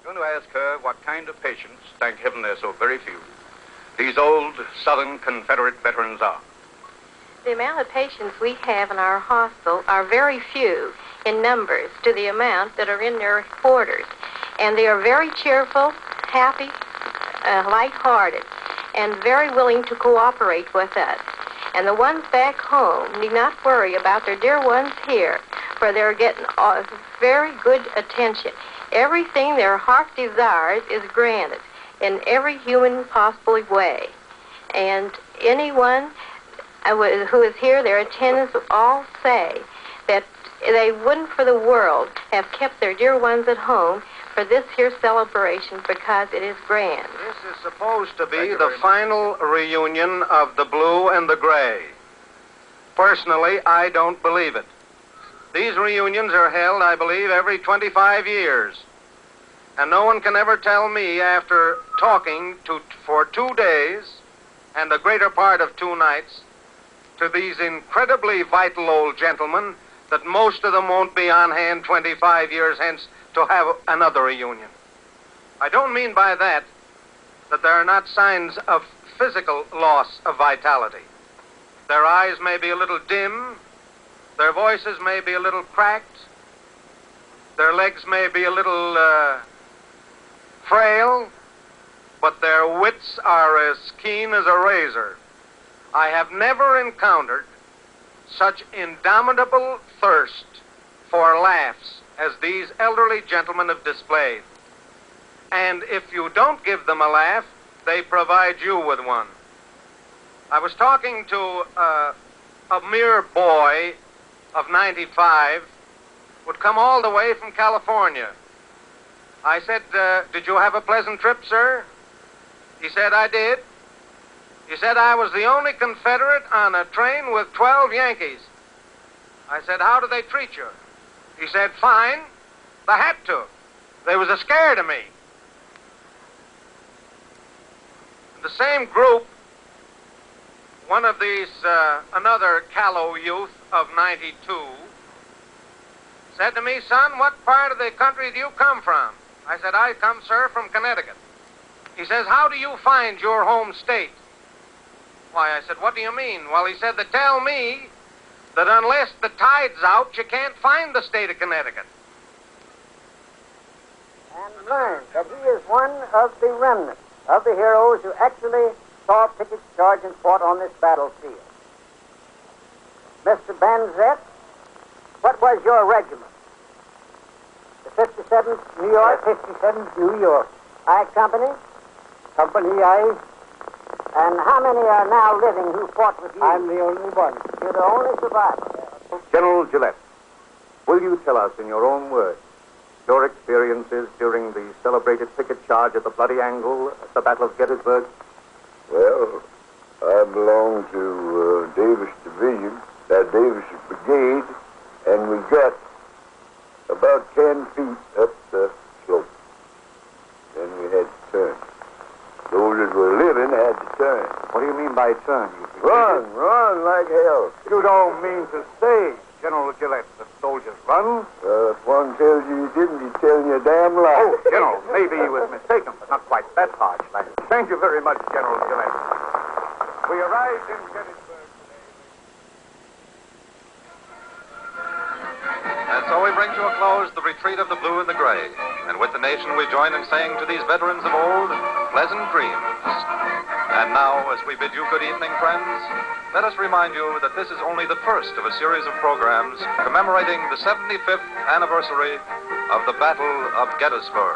going to ask her what kind of patients, thank heaven they're so very few, these old Southern Confederate veterans are. The amount of patients we have in our hospital are very few in numbers to the amount that are in their quarters. And they are very cheerful, happy, lighthearted, and very willing to cooperate with us. And the ones back home need not worry about their dear ones here, for they're getting very good attention. Everything their heart desires is granted in every human possible way. And anyone who is here, their attendants all say that they wouldn't for the world have kept their dear ones at home for this here celebration because it is grand. This is supposed to be the final reunion of the blue and the gray. Personally, I don't believe it. These reunions are held, I believe, every 25 years. And no one can ever tell me after talking for 2 days and the greater part of 2 nights to these incredibly vital old gentlemen that most of them won't be on hand 25 years hence to have another reunion. I don't mean by that there are not signs of physical loss of vitality. Their eyes may be a little dim, their voices may be a little cracked, their legs may be a little frail, but their wits are as keen as a razor. I have never encountered such indomitable thirst for laughs as these elderly gentlemen have displayed. And if you don't give them a laugh, they provide you with one. I was talking to a mere boy of 95, would come all the way from California. I said, did you have a pleasant trip, sir? He said, I did. He said, I was the only Confederate on a train with 12 Yankees. I said, how did they treat you? He said, fine. They had to. They was a scared of me. The same group, one of these, another callow youth of 92, said to me, son, what part of the country do you come from? I said, I come, sir, from Connecticut. He says, how do you find your home state? Why, I said, what do you mean? Well, he said, they tell me that unless the tide's out, you can't find the state of Connecticut. And learn that he is one of the remnants of the heroes who actually saw Pickett's charge and fought on this battlefield. Mr. Banzette, what was your regiment? The 57th New York? 57th New York. I company? Company I. And how many are now living who fought with you? I'm the only one. You're the only survivor. General Gillette, will you tell us in your own words your experiences during the celebrated Pickett charge at the Bloody Angle at the Battle of Gettysburg? Well, I belong to Davis Division, Davis Brigade, and we got about 10 feet up the slope. Then we had to turn. Those that were living had to turn. What do you mean by turn? Run like hell. You don't mean to say, General Gillette, that soldiers run? If one tells you he didn't, he's telling you a damn lie. Oh, General, maybe he was mistaken, but not quite that harsh language. Thank you very much, General Gillette. We arrived in Gettysburg today. And so we bring to a close the retreat of the blue and the gray. And with the nation we join in saying to these veterans of old, pleasant dreams. And now, as we bid you good evening, friends, let us remind you that this is only the first of a series of programs commemorating the 75th anniversary of the Battle of Gettysburg.